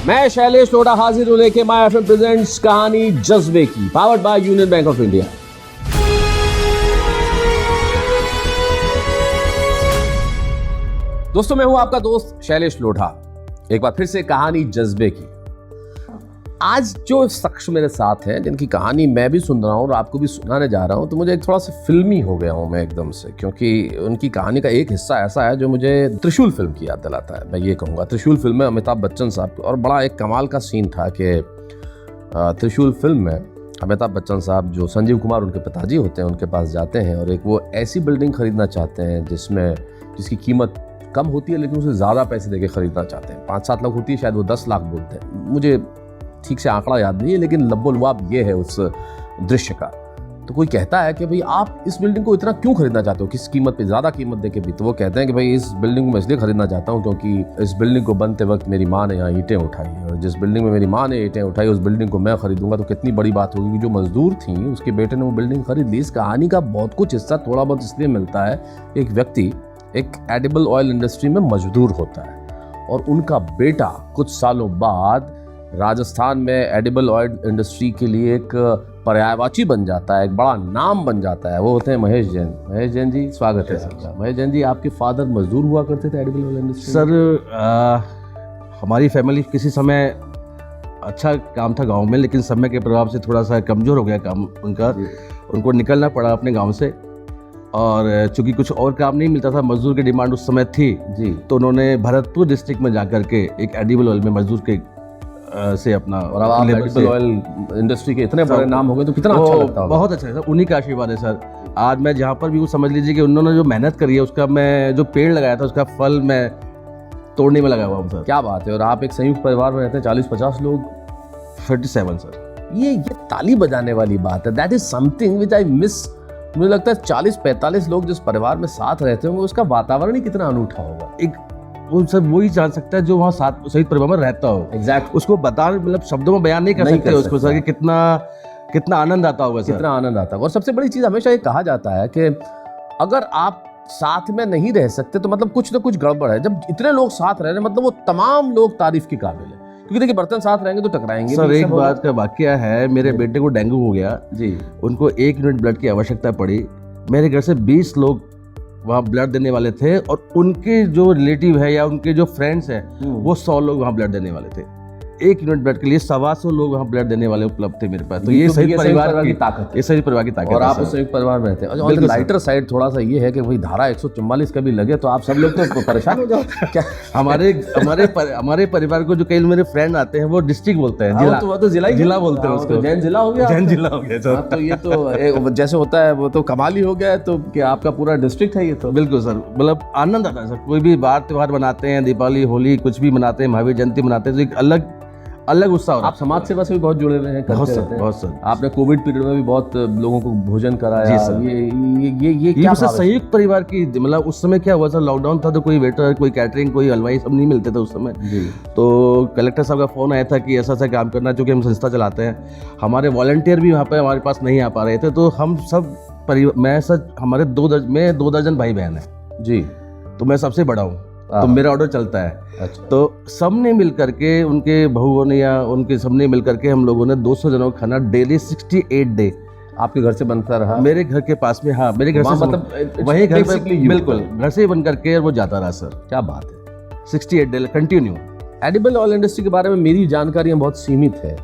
मैं शैलेश लोढ़ा हाजिर हूं लेके माय एफएम प्रेजेंट्स कहानी जज्बे की, powered by union bank of India. दोस्तों, मैं हूं आपका दोस्त शैलेश लोढ़ा, एक बार फिर से कहानी जज्बे की। आज जो शख्स मेरे साथ हैं, जिनकी कहानी मैं भी सुन रहा हूं और आपको भी सुनाने जा रहा हूं, तो मुझे थोड़ा सा फिल्मी हो गया हूं मैं एकदम से, क्योंकि उनकी कहानी का एक हिस्सा ऐसा है जो मुझे त्रिशूल फिल्म की याद दिलाता है। मैं ये कहूँगा, त्रिशूल फिल्म में अमिताभ बच्चन साहब, और बड़ा एक कमाल का सीन था कि त्रिशूल फिल्म में अमिताभ बच्चन साहब, जो संजीव कुमार उनके पिताजी होते हैं, उनके पास जाते हैं और एक वो ऐसी बिल्डिंग खरीदना चाहते हैं जिसकी कीमत कम होती है लेकिन उसे ज़्यादा पैसे देके खरीदना चाहते हैं। 5-7 लाख होती है, शायद वो 10 लाख बोलते हैं, मुझे ठीक से आंकड़ा याद नहीं है, लेकिन लब्बो-लुआब ये है उस दृश्य का। तो कोई कहता है कि भाई आप इस बिल्डिंग को इतना क्यों खरीदना चाहते हो, किस कीमत पे, ज़्यादा कीमत देके भी? तो वो कहते हैं कि भाई इस बिल्डिंग को मैं इसलिए खरीदना चाहता हूँ क्योंकि इस बिल्डिंग को बनते वक्त मेरी माँ ने यहाँ ईंटें उठाई है, और जिस बिल्डिंग में मेरी माँ ने ईंटें उठाई उस बिल्डिंग को मैं खरीदूंगा तो कितनी बड़ी बात होगी कि जो मजदूर थी उसके बेटे ने वो बिल्डिंग खरीद ली। इस कहानी का बहुत कुछ हिस्सा थोड़ा बहुत इसलिए मिलता है, एक व्यक्ति एक एडिबल ऑयल इंडस्ट्री में मजदूर होता है और उनका बेटा कुछ सालों बाद राजस्थान में एडिबल ऑयल इंडस्ट्री के लिए एक पर्यायवाची बन जाता है, एक बड़ा नाम बन जाता है। वो होते हैं महेश जैन। महेश जैन जी, स्वागत है सर। महेश जैन जी, आपके फादर मजदूर हुआ करते थे एडिबल ऑयल इंडस्ट्री? सर, हमारी फैमिली किसी समय अच्छा काम था गांव में, लेकिन समय के प्रभाव से थोड़ा सा कमज़ोर हो गया काम उनका। उनको निकलना पड़ा अपने गांव से, और चूंकि कुछ और काम नहीं मिलता था, मजदूर की डिमांड उस समय थी जी, तो उन्होंने भरतपुर डिस्ट्रिक्ट में जाकर के एक एडिबल ऑयल में मजदूर के से अपना, और अब आप एडिबल ऑयल इंडस्ट्री के इतने बड़े नाम हो गए तो कितना अच्छा लगता है। बहुत अच्छा है सर, उन्हीं का आशीर्वाद है सर। आज मैं जहाँ पर भी हूँ, समझ लीजिए कि उन्होंने जो मेहनत करी है उसका, मैं जो पेड़ लगाया था उसका फल मैं तोड़ने में लगा हुआ हूँ सर। क्या बात है। और आप एक संयुक्त परिवार में रहते हैं, 40-50 लोग? 37 सर। ये ताली बजाने वाली बात है। That is something which I miss. मुझे लगता है 40-45 लोग जिस परिवार में साथ रहते होंगे उसका वातावरण ही कितना अनूठा होगा। एक वो सब वही जान सकता है जो वहाँ साथ संयुक्त परिवार में रहता हो। एग्जैक्ट। उसको बता, मतलब शब्दों में बयान नहीं कर सकते उसको सर, कि कितना आनंद आता होगा सर, कितना आनंद आता है। और सबसे बड़ी चीज हमेशा ये कहा जाता है कि अगर आप साथ में नहीं रह सकते तो मतलब कुछ ना कुछ गड़बड़ है। जब इतने लोग साथ रह रहे हैं मतलब वो तमाम लोग तारीफ के काबिल है, क्योंकि देखिए बर्तन साथ रहेंगे तो टकराएंगे। सर एक बात का वाकया है, मेरे बेटे को डेंगू हो गया जी, उनको 1 यूनिट ब्लड की आवश्यकता पड़ी। मेरे घर से 20 लोग वहाँ ब्लड देने वाले थे, और उनके जो रिलेटिव है या उनके जो फ्रेंड्स हैं वो 100 लोग वहाँ ब्लड देने वाले थे। 1 यूनिट ब्लड के लिए 125 लोग वहाँ ब्लड देने वाले उपलब्ध थे मेरे पास। तो ये सही परिवार की ताकत, ये सही परिवार की ताकत। और आप उस संयुक्त परिवार में रहते हैं। और लाइटर साइड थोड़ा सा ये है कि भाई धारा 144 कभी लगे तो आप सब लोग तो परेशान हो जाओ। क्या हमारे परिवार को जो कई मेरे फ्रेंड आते हैं वो डिस्ट्रिक्ट बोलते हैं, जिला बोलते हैं उसको। जैन जिला हो गया, जैन जिला हो गया सर। तो ये तो जैसे होता है वो तो कमाल ही हो गया है। तो क्या आपका पूरा डिस्ट्रिक्ट है ये? तो बिल्कुल सर, मतलब आनंद आता है सर। कोई भी बार त्योहार मनाते हैं, दीपावली, होली, कुछ भी मनाते हैं, महावीर जयंती मनाते हैं, तो एक अलग उत्साह। आप समाज सेवा से भी बहुत जुड़े हुए हैं, बहुत सर। आपने कोविड पीरियड में भी बहुत लोगों को भोजन कराया। ये क्या सर संयुक्त परिवार की, मतलब उस समय क्या हुआ सर, लॉकडाउन था तो कोई वेटर, कोई कैटरिंग, कोई हलवाई सब नहीं मिलते थे उस समय जी। तो कलेक्टर साहब का फोन आया था कि ऐसा काम करना, चूँकि हम संस्था चलाते हैं, हमारे वॉलंटियर भी वहाँ पर हमारे पास नहीं आ पा रहे थे, तो हम सब मैं सर, हमारे 2 दर्जन भाई बहन है जी, तो मैं सबसे बड़ा हूँ, तो मेरा ऑर्डर चलता है। अच्छा। तो सबने मिल करके, उनके बहुओं ने या उनके सबने मिल करके, हम लोगों ने 200 जनों का खाना डेली 68 डे आपके घर से बनता रहा? मेरे घर के पास में, हाँ, मेरे घर से, मतलब वही घर पे, बिल्कुल घर से ही बन करके वो जाता रहा सर। क्या बात है। 68 day continue. Edible oil industry के बारे में मेरी जानकारियां बहुत सीमित है।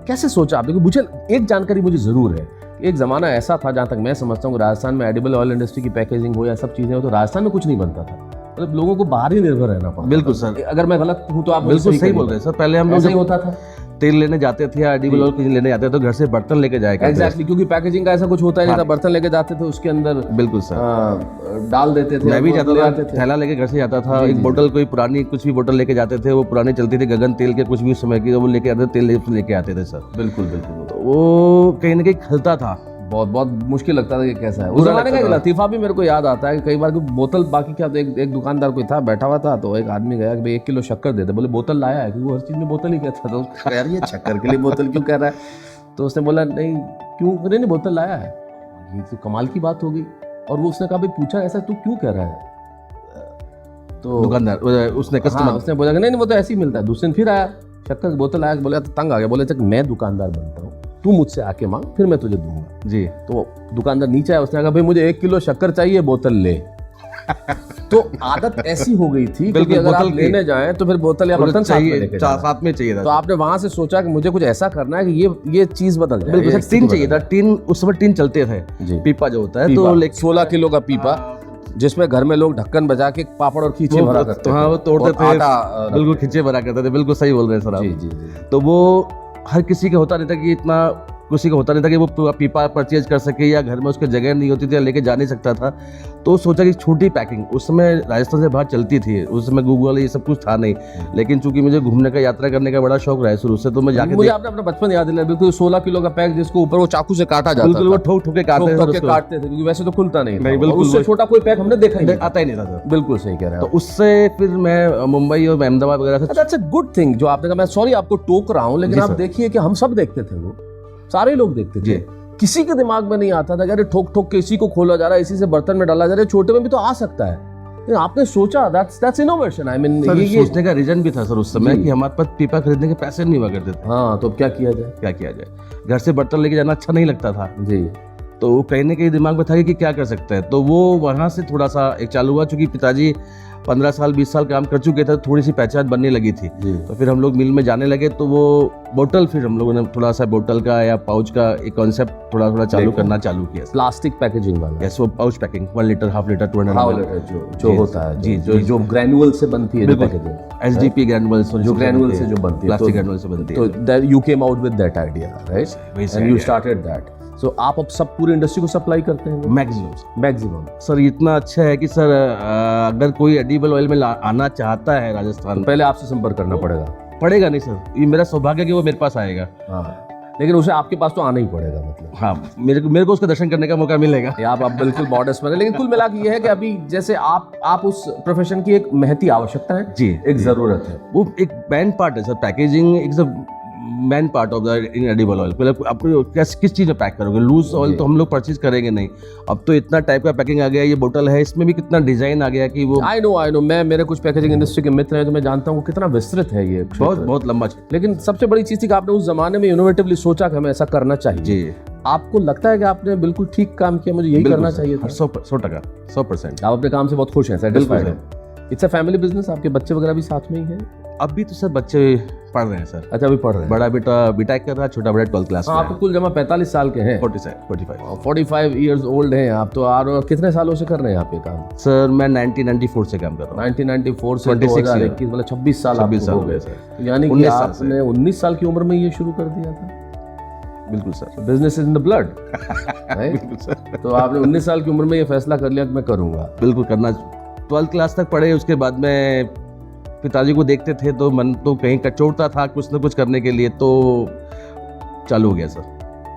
कैसे सोचा आपने? मुझे एक जानकारी मुझे जरूर है, एक जमाना ऐसा था, जहां तक मैं समझता हूँ, राजस्थान में एडिबल ऑयल इंडस्ट्री की पैकेजिंग हो या सब चीजें हो तो राजस्थान में कुछ नहीं बनता था, मतलब लोगों को बाहर ही निर्भर रहना पड़ा। बिल्कुल सर, अगर मैं गलत हूँ तो आप बिल्कुल सही बोल रहे हैं सर। पहले हम लोग होता था, तेल लेने जाते थे या एडिबल ऑयल लेने जाते थे तो घर से बर्तन लेके जाया करते थे। एग्जैक्टली, क्योंकि पैकेजिंग का ऐसा कुछ होता नहीं था। बर्तन लेके जाते थे, उसके अंदर बिल्कुल सर डाल देते थे। मैं भी जाता था, थैला लेके घर से जाता था, एक बोतल, कोई पुरानी कुछ भी बोतल लेके जाते थे, वो पुरानी चलती थी गगन तेल के, कुछ भी उस समय की, वो लेके आते, तेल लेके आते थे सर। बिल्कुल। तो वो कहीं ना कहीं खलता था, बहुत मुश्किल लगता था कि कैसा है। उस जमाने का लतीफा भी मेरे को याद आता है कि कई बार बोतल, बाकी क्या, तो एक दुकानदार कोई था बैठा हुआ था, तो एक आदमी गया कि भाई 1 किलो शक्कर दे दे। बोले बोतल लाया है? क्योंकि वो हर चीज में बोतल ही कहता था। तो यार ये शक्कर के लिए बोतल क्यों कह रहा है? तो उसने बोला नहीं क्यों, नहीं बोतल लाया है। ये तो कमाल की बात होगी। और वो उसने कहा भाई, पूछा ऐसा तू क्यों कह रहा है? तो दुकानदार, उसने कस्टमर, उसने बोला कि नहीं वो तो ऐसे ही मिलता है। दूसरे दिन फिर आया, शक्कर की बोतल आया, बोले तो तंग आ गया, बोले तक मैं दुकानदार बनता हूँ, तू मुझसे आके मांग फिर मैं तुझे दूंगा। जी। तो दुकानदार नीचे आया, उसने कहा भाई मुझे 1 किलो शक्कर चाहिए, बोतल ले। तो आदत ऐसी हो गई थी क्योंकि अगर आप लेने जाएं तो फिर बोतल या बर्तन साथ में लेके जाना। साथ में चाहिए था। तो आपने वहां से सोचा कि मुझे कुछ ऐसा करना है कि ये चीज बदल जाए। बिल्कुल सर, टीन चाहिए था। टीन उस समय टीन चलते थे, पीपा जो होता है, तो 16 किलो का पीपा जिसमें घर में लोग ढक्कन बजा के पापड़ और खींचे भरा करते थे। हाँ, वो तोड़ते थे, बिल्कुल खींचे भरा करते थे। बिल्कुल सही बोल रहे हैं सर आप। जी जी। तो वो हर किसी का होता नहीं था कि इतना, किसी को होता नहीं था कि वो पीपा परचेज कर सके, या घर में उसके जगह नहीं होती थी या लेके जा नहीं सकता था। तो सोचा कि छोटी पैकिंग, उस समय राजस्थान से बाहर चलती थी, उस समय गूगल ये सब कुछ था नहीं, लेकिन चूंकि मुझे घूमने का, यात्रा करने का बड़ा शौक रहा है शुरू से, तो मैं जाके मुझे आपने अपना बचपन याद दिलाया। बिल्कुल 16 किलो का पैक जिसको ऊपर वो चाकू से काटा जाता था, बिल्कुल वो ठोक ठोक के काटते थे क्योंकि वैसे तो खुलता नहीं था। बिल्कुल उससे छोटा कोई पैक हमने देखा ही आता ही नहीं था। बिल्कुल सही कह रहे हैं। तो उससे फिर मैं मुंबई और अहमदाबाद वगैरह से। दैट्स अ गुड थिंग जो आपने कहा। मैं सॉरी आपको टोक रहा हूँ, लेकिन आप देखिए कि हम सब देखते थे, वो सारे लोग देखते थे। किसी के दिमाग में नहीं आता था कि अरे ठोक ठोक के इसी को खोला जा रहा है, इसी से बर्तन में डाला जा रहा है, छोटे में भी तो आ सकता है। लेकिन आपने सोचा, दैट्स इनोवेशन। आई मीन ये सोचने का रीजन भी था सर उस समय कि हमारे पास पीपा खरीदने के पैसे नहीं हुआ करते थे। हाँ, तो अब क्या किया जाए? क्या किया जाए? घर से बर्तन लेके जाना अच्छा नहीं लगता था जी। तो कहीं ना कहीं दिमाग में था कि क्या कर सकते हैं। तो वो वहाँ से थोड़ा सा एक चालू हुआ, चूंकि पिताजी 15 साल 20 साल काम कर चुके थे, थोड़ी सी पहचान बनने लगी थी। तो फिर हम लोग मिल में जाने लगे, तो वो बोतल, फिर हम लोगों ने थोड़ा सा बोतल का या पाउच का एक कॉन्सेप्ट थोड़ा थोड़ा चालू किया। प्लास्टिक पैकेजिंग वाला। यस, वो pouch packing 1 litre, half litre, 200 litre जो होता है। जी, जो ग्रैनुअल से बनती है पैकेजिंग, एसडीपी ग्रैनुअल्स, जो ग्रैनुअल से जो बनती है, प्लास्टिक ग्रैनुअल से बनती है। तो you came out with that idea, right? And you started that. So आप अब सब पूरी इंडस्ट्री को सप्लाई करते हैं? Maximum sir. इतना अच्छा है कि सर अगर कोई एडिबल ऑयल में आना चाहता है राजस्थान, तो पहले आपसे संपर्क करना पड़ेगा नहीं सर, ये मेरा सौभाग्य कि वो मेरे पास आएगा। लेकिन उसे आपके पास तो आना ही पड़ेगा, मतलब। हाँ, मेरे को उसका दर्शन करने का मौका मिलेगा। आप बिल्कुल मॉडेस्ट बने। लेकिन कुल मिला के ये है कि अभी जैसे आप उस प्रोफेशन की एक महती आवश्यकता है जी, एक जरूरत है। वो एक मैन पार्ट है sir. Packaging is a man part of the edible oil. मतलब आप किस चीज़ में पैक करोगे? लूज ऑयल तो हम लोग परचेज करेंगे नहीं। अब तो इतना टाइप का पैकिंग आ गया, ये बोतल है, इसमें भी कितना डिजाइन आ गया कि वो। आई नो मेरे कुछ पैकेजिंग इंडस्ट्री के मित्र हैं, तो मैं जानता हूँ कितना विस्तृत है ये, बहुत लंबा। लेकिन सबसे बड़ी चीज़ थी कि आपने उस जमाने में इनोवेटिवली सोचा कि हमें ऐसा करना चाहिए। जी। आपको लगता है कि आपने बिल्कुल ठीक काम किया, मुझे यही करना चाहिए था? 100%। आप अपने काम से बहुत खुश हैं, सेटिस्फाइड हैं? It's a family business? आपके बच्चे वगैरह भी साथ में ही हैं? अभी तो सर बच्चे पढ़ रहे हैं सर। अच्छा, अभी पढ़ रहे हैं। बड़ा बेटा बीटेक कर रहा है, छोटा बेटा 12th क्लास में। आप कुल जमा 45 साल के हैं? 45 इयर्स ओल्ड हैं आप तो। और कितने सालों से कर रहे हैं आप ये काम? सर मैं 1994 से काम कर रहा हूँ। 1994 से 2021, मतलब 26 साल हो गए सर। यानी कि आपने 19 साल की उम्र में ये शुरू कर दिया था? बिल्कुल sir. Business is in the blood. बिल्कुल सर। तो आपने 19 साल की उम्र में ये फैसला कर लिया कि मैं करूँगा? बिल्कुल करना। 12th क्लास तक पढ़े, उसके बाद में पिताजी को देखते थे तो मन तो कहीं कचोटता था कुछ न कुछ करने के लिए, तो चालू हो गया सर।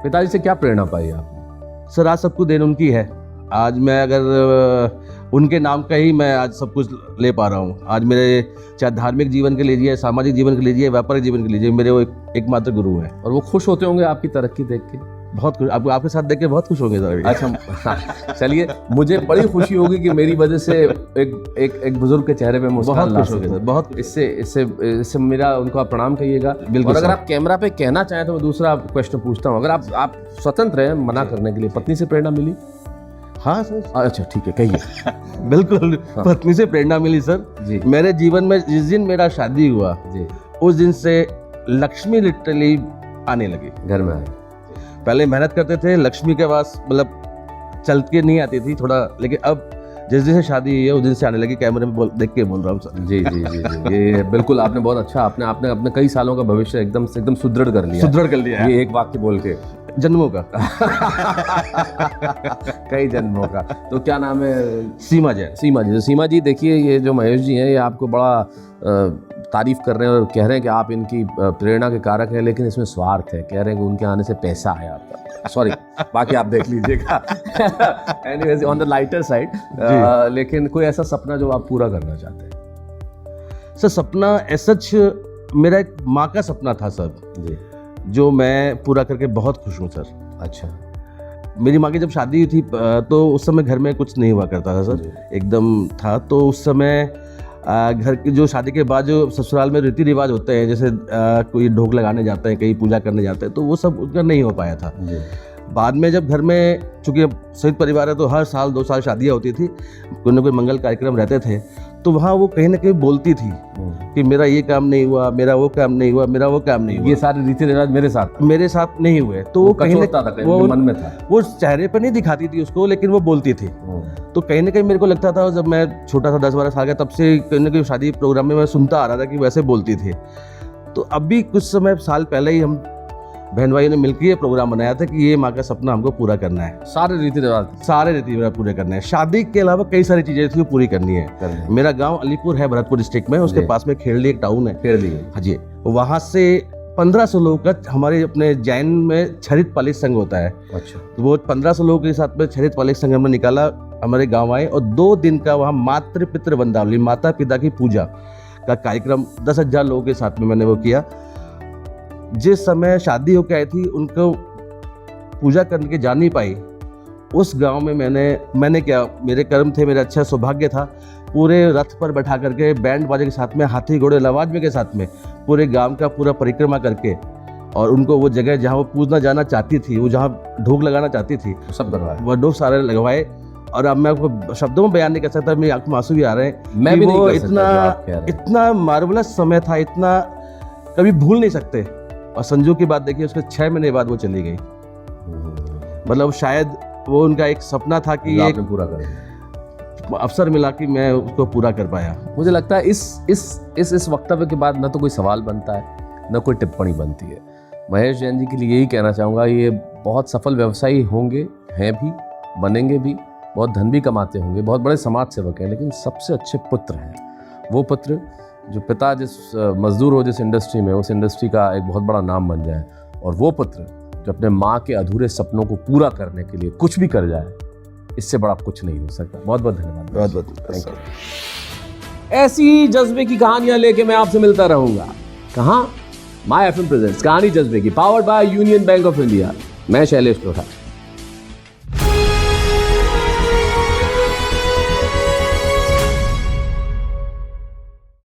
पिताजी से क्या प्रेरणा पाई आपने? सर आज सबको देन उनकी है। आज मैं अगर उनके नाम का ही मैं आज सब कुछ ले पा रहा हूँ। आज मेरे चाहे धार्मिक जीवन के लीजिए, सामाजिक जीवन के लीजिए, व्यापारिक जीवन के लीजिए, मेरे वो एकमात्र गुरु हैं। और वो खुश होते होंगे आपकी तरक्की देख के? बहुत खुश। आपके साथ देख के बहुत खुश होंगे सर। अच्छा, चलिए, मुझे बड़ी खुशी होगी कि मेरी वजह से एक बुजुर्ग के चेहरे पे मुस्कान ला सके सर। बहुत इससे मेरा उनको प्रणाम कहिएगा। और अगर आप कैमरा पे कहना चाहें तो मैं दूसरा क्वेश्चन पूछता हूँ। अगर आप स्वतंत्र हैं मना करने के लिए, पत्नी से प्रेरणा मिली? हाँ सर। अच्छा ठीक है, कहिए। बिल्कुल, पत्नी से प्रेरणा मिली सर जी। मेरे जीवन में जिस दिन मेरा शादी हुआ जी, उस दिन से लक्ष्मी लिटरली आने लगी घर में। पहले मेहनत करते थे, लक्ष्मी के पास मतलब चल के नहीं आती थी थोड़ा, लेकिन अब जिस दिन से शादी हुई है उस दिन से आने लगी। कैमरे में देख के बोल रहा हूँ सर। जी जी जी जी, ये बिल्कुल आपने बहुत अच्छा, आपने अपने कई सालों का भविष्य एकदम सुदृढ़ कर लिया। ये एक वाक्य बोल के जन्मों का कई जन्मों का। तो क्या नाम है? सीमा जी। सीमा जी, देखिए ये जो महेश जी हैं, ये आपको बड़ा तारीफ कर रहे हैं और कह रहे हैं कि आप इनकी प्रेरणा के कारक हैं, लेकिन इसमें स्वार्थ है। कह रहे हैं कि उनके आने से पैसा आया था। सॉरी, बाकी आप देख लीजिएगा। Anyways, on the lighter side. लेकिन कोई ऐसा सपना जो आप पूरा करना चाहते हैं? सर सपना सच मेरा एक माँ का सपना था सर जी, जो मैं पूरा करके बहुत खुश हूँ सर। अच्छा। मेरी माँ की जब शादी हुई थी तो उस समय घर में कुछ नहीं हुआ करता था सर, एकदम था। तो उस समय घर की जो शादी के बाद जो ससुराल में रीति रिवाज होते हैं, जैसे कोई ढोक लगाने जाते हैं, कहीं पूजा करने जाते हैं, तो वो सब उनका नहीं हो पाया था। बाद में जब घर में, चूँकि संयुक्त परिवार है तो हर साल 2 साल शादियाँ होती थी, कोई ना कोई मंगल कार्यक्रम रहते थे, तो वहाँ वो कहीं ना कहीं बोलती थी कि मेरा ये काम नहीं हुआ, मेरा वो काम नहीं हुआ, मेरा वो काम नहीं हुआ। ये सारे रीति रिवाज मेरे साथ नहीं हुए, तो वो कहीं वो मन में था, वो चेहरे पर नहीं दिखाती थी उसको, लेकिन वो बोलती थी। तो कहीं ना कहीं मेरे को लगता था, जब मैं छोटा था 10-12 साल का, तब से कहीं ना कहीं शादी प्रोग्राम में मैं सुनता आ रहा था कि वैसे बोलती थी। तो अभी कुछ साल पहले ही हम बहन भाइयों ने मिलकर ये प्रोग्राम बनाया था कि ये माँ का सपना हमको पूरा करना है। सारे रीति रिवाज पूरे करने हैं। शादी के अलावा कई सारी चीजें थी वो पूरी करनी है। मेरा गांव अलीपुर है, भरतपुर डिस्ट्रिक्ट में, उसके पास में खेड़ली एक टाउन है। हाँ जी, वहाँ से 1500 लोगों का हमारे अपने जैन में छरित पालित संघ होता है। अच्छा। तो वो 1500 लोगों के साथ में छरित पालित संघ हमने निकाला, हमारे गाँव आए, और 2 दिन का वहाँ मातृ पितृ वंदावली, माता पिता की पूजा का कार्यक्रम 10,000 लोगों के साथ में मैंने वो किया। जिस समय शादी होकर आई थी, उनको पूजा करने के जा नहीं पाई, उस गांव में मैंने क्या, मेरे कर्म थे, मेरा अच्छा सौभाग्य था, पूरे रथ पर बैठा करके बैंड बाजे के साथ में, हाथी घोड़े लवाजमे के साथ में पूरे गांव का पूरा परिक्रमा करके, और उनको वो जगह जहां वो पूजना जाना चाहती थी, वो जहां ढोक लगाना चाहती थी, सब करवाए, वो ढोक सारे लगवाए। और अब मैं आपको शब्दों में बयान नहीं कर सकता, मेरी आंखों में आंसू भी आ रहे हैं। मैं भी वो नहीं कर सकता, इतना मार्वलस समय था, इतना कभी भूल नहीं सकते। और संजू की बात देखिए, उसके 6 महीने बाद वो चली गई। मतलब शायद वो उनका एक सपना था कि एक पूरा कर, अवसर मिला कि मैं उसको पूरा कर पाया। मुझे लगता है इस वक्तव्य के बाद न तो कोई सवाल बनता है, न कोई टिप्पणी बनती है। महेश जैन जी के लिए यही कहना चाहूँगा, ये बहुत सफल व्यवसायी होंगे, हैं भी, बनेंगे भी, बहुत धन भी कमाते होंगे, बहुत बड़े समाज सेवक हैं, लेकिन सबसे अच्छे पुत्र हैं। वो पुत्र जो पिता जिस मजदूर हो जिस इंडस्ट्री में, उस इंडस्ट्री का एक बहुत बड़ा नाम बन जाए, और वो पुत्र जो अपने माँ के अधूरे सपनों को पूरा करने के लिए कुछ भी कर जाए, इससे बड़ा कुछ नहीं हो सकता। बहुत बहुत धन्यवाद। बहुत बहुत ऐसी ही जज्बे की कहानियां लेके मैं आपसे मिलता रहूंगा। कहाँ? माय FM प्रेजेंट्स कहानी जज्बे की, powered by union bank of India. मैं शैलेश लोढ़ा।